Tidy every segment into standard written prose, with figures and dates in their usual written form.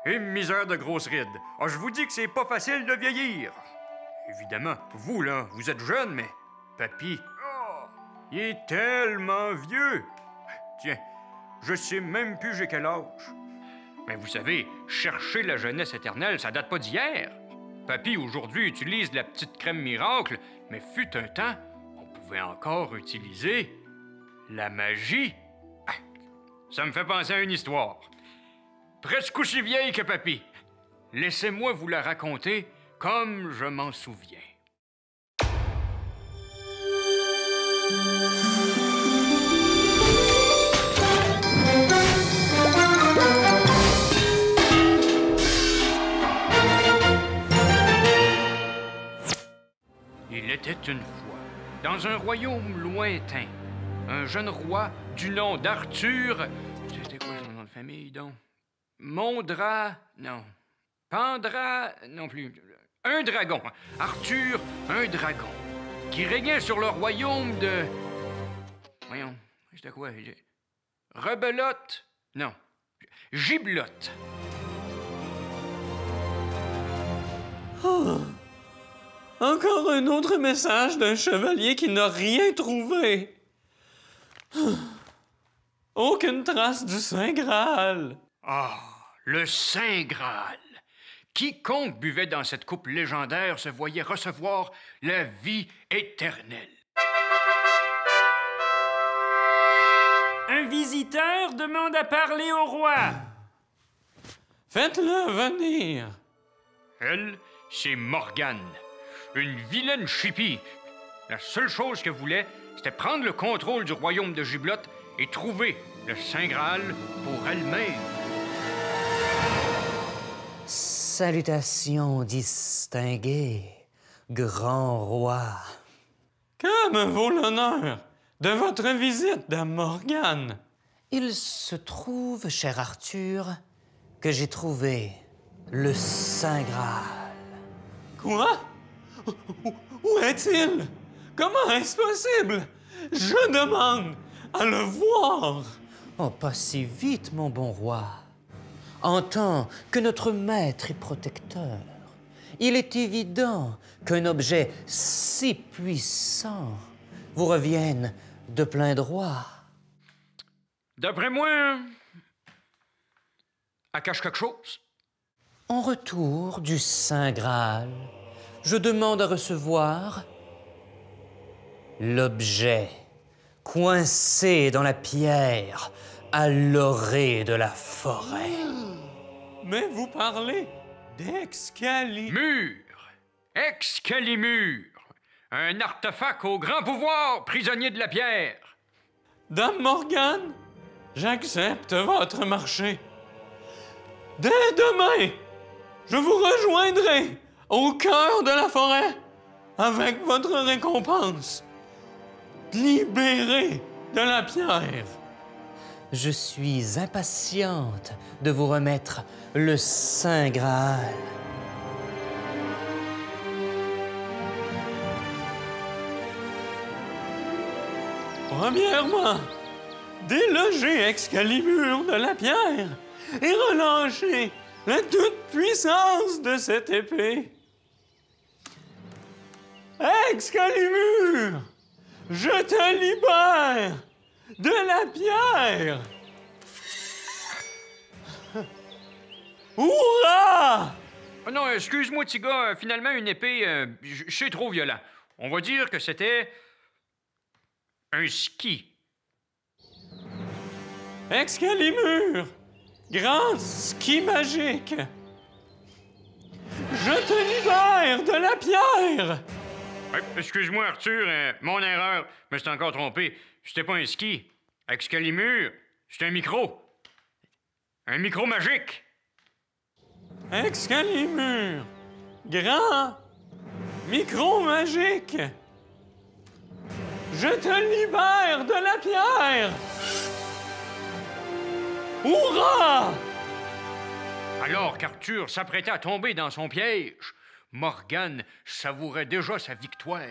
Et misère de grosse ride. Ah, je vous dis que c'est pas facile de vieillir. Évidemment, vous, là, vous êtes jeune, mais... Papy, oh, il est tellement vieux. Tiens, je sais même plus j'ai quel âge. Mais vous savez, chercher la jeunesse éternelle, ça date pas d'hier. Papy, aujourd'hui, utilise la petite crème miracle, mais fut un temps, on pouvait encore utiliser la magie. Ah, ça me fait penser à une histoire. Presque aussi vieille que Papy. Laissez-moi vous la raconter comme je m'en souviens. Il était une fois, dans un royaume lointain, un jeune roi du nom d'Arthur... C'était quoi son nom de famille, donc? Mondra... non. Pandra... non plus. Un dragon. Arthur, un dragon, qui régnait sur le royaume de... Voyons, c'était quoi? Rebelote? Non. Giblotte. Oh. Encore un autre message d'un chevalier qui n'a rien trouvé. Aucune trace du Saint Graal. Ah, le Saint Graal. Quiconque buvait dans cette coupe légendaire se voyait recevoir la vie éternelle. Un visiteur demande à parler au roi. Faites-le venir. Elle, c'est Morgane, une vilaine chipie. La seule chose qu'elle voulait, c'était prendre le contrôle du royaume de Giblotte et trouver le Saint Graal pour elle-même. Salutations distinguées, grand roi. Que me vaut l'honneur de votre visite, dame Morgane? Il se trouve, cher Arthur, que j'ai trouvé le Saint Graal. Quoi? Où est-il? Comment est-ce possible? Je demande à le voir. Oh, pas si vite, mon bon roi. En tant que notre maître et protecteur, il est évident qu'un objet si puissant vous revienne de plein droit. D'après moi, elle cache quelque chose. En retour du Saint Graal, je demande à recevoir l'objet coincé dans la pierre à l'orée de la forêt. Mais vous parlez d'Excalibur. Excalibur, un artefact au grand pouvoir, prisonnier de la pierre. Dame Morgane, j'accepte votre marché. Dès demain, je vous rejoindrai au cœur de la forêt avec votre récompense. Libéré de la pierre. Je suis impatiente de vous remettre le Saint Graal. Premièrement, déloger Excalibur de la pierre et relâcher la toute-puissance de cette épée. Excalibur, je te libère de la pierre. Hurrah! Oh non, excuse-moi, petit gars, finalement, une épée, c'est trop violent. On va dire que c'était un ski. Excalibur, grand ski magique, je te libère de la pierre. Ouais, excuse-moi, Arthur, mon erreur. Je me suis encore trompé. C'était pas un ski. Excalibur, c'est un micro. Un micro magique. Excalibur, grand micro magique, je te libère de la pierre. Hurrah! Alors qu'Arthur s'apprêtait à tomber dans son piège, Morgane savourait déjà sa victoire.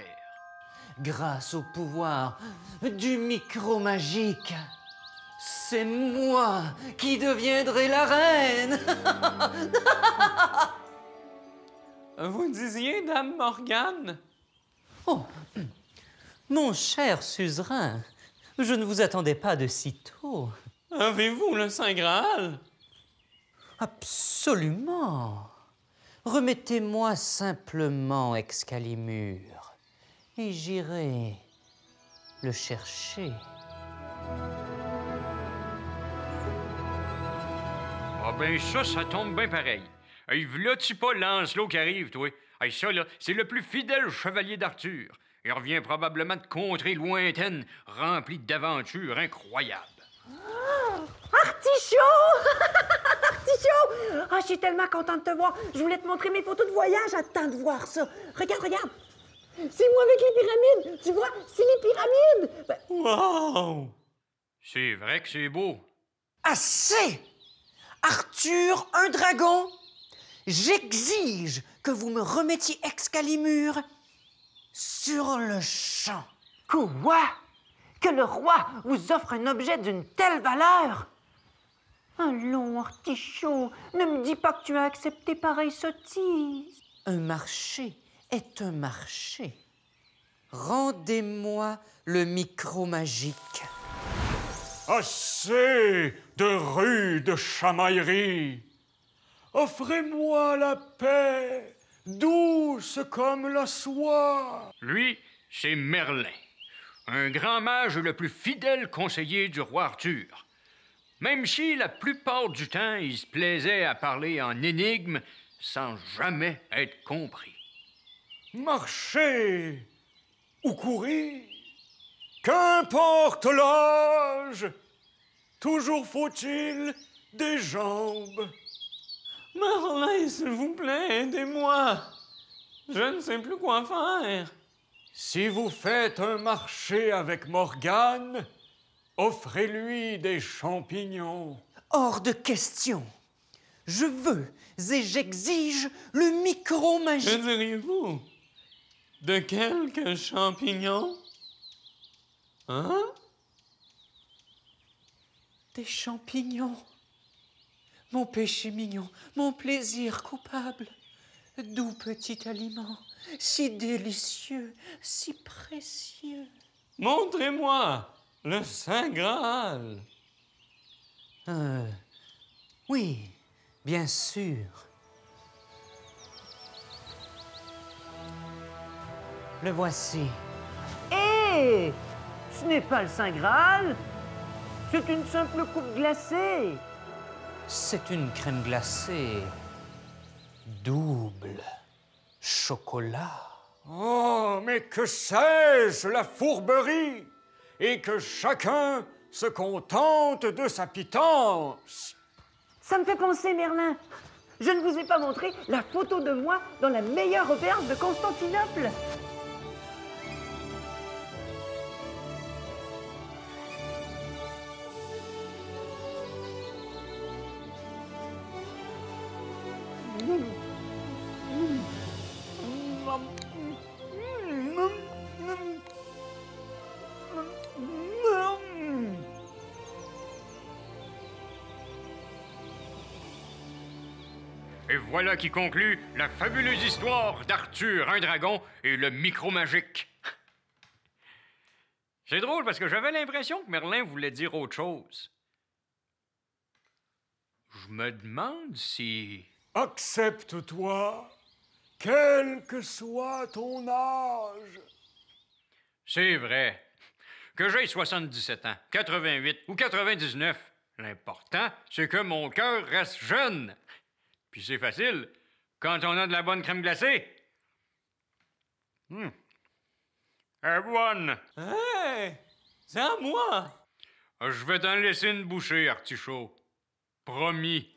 Grâce au pouvoir du micro magique, c'est moi qui deviendrai la reine. Vous disiez, Dame Morgane? Oh, mon cher suzerain, je ne vous attendais pas de si tôt. Avez-vous le Saint Graal? Absolument. Remettez-moi simplement Excalibur et j'irai le chercher. Ah ben ça tombe bien pareil. Hey, v'là-tu pas Lancelot qui arrive, toi? Hey, ça, là, c'est le plus fidèle chevalier d'Arthur. Il revient probablement de contrées lointaines, remplies d'aventures incroyables. Artichaut! Artichaut! Ah, je suis tellement contente de te voir. Je voulais te montrer mes photos de voyage. Attends de voir ça. Regarde, regarde. C'est moi avec les pyramides. Tu vois, c'est les pyramides. Ben, Wow! C'est vrai que c'est beau. Assez! Arthur, un dragon! J'exige que vous me remettiez Excalibur sur le champ. quoi? Que le roi vous offre un objet d'une telle valeur? Allons, Artichaut, ne me dis pas que tu as accepté pareille sottise. Un marché est un marché. Rendez-moi le micro magique. Assez de rudes chamailleries. Offrez-moi la paix, douce comme la soie. Lui, c'est Merlin, un grand mage et le plus fidèle conseiller du roi Arthur. Même si la plupart du temps, il se plaisait à parler en énigmes sans jamais être compris. Marchez ou courir, qu'importe l'âge, toujours faut-il des jambes. Merlin, s'il vous plaît, aidez-moi. Je ne sais plus quoi faire. Si vous faites un marché avec Morgane, offrez-lui des champignons. Hors de question. Je veux et j'exige le micro Que magique. diriez-vous? De quelques champignons? Hein? Des champignons. Mon péché mignon, mon plaisir coupable. Doux petit aliment, si délicieux, si précieux. Montrez-moi le Saint Graal. Oui, bien sûr. Le voici. Hé! Ce n'est pas le Saint Graal. C'est une simple coupe glacée. C'est une crème glacée. Double chocolat. Oh, mais que cesse la fourberie et que chacun se contente de sa pitance. Ça me fait penser, Merlin. Je ne vous ai pas montré la photo de moi dans la meilleure auberge de Constantinople. Et voilà qui conclut la fabuleuse histoire d'Arthur, un dragon et le micro magique. C'est drôle parce que j'avais l'impression que Merlin voulait dire autre chose. Je me demande si... Accepte-toi, quel que soit ton âge. C'est vrai. Que j'aie 77 ans, 88 ou 99, l'important, c'est que mon cœur reste jeune. Puis c'est facile, quand on a de la bonne crème glacée. Elle est bonne. Hey! C'est à moi! Je vais t'en laisser une bouchée, Artichaut. Promis.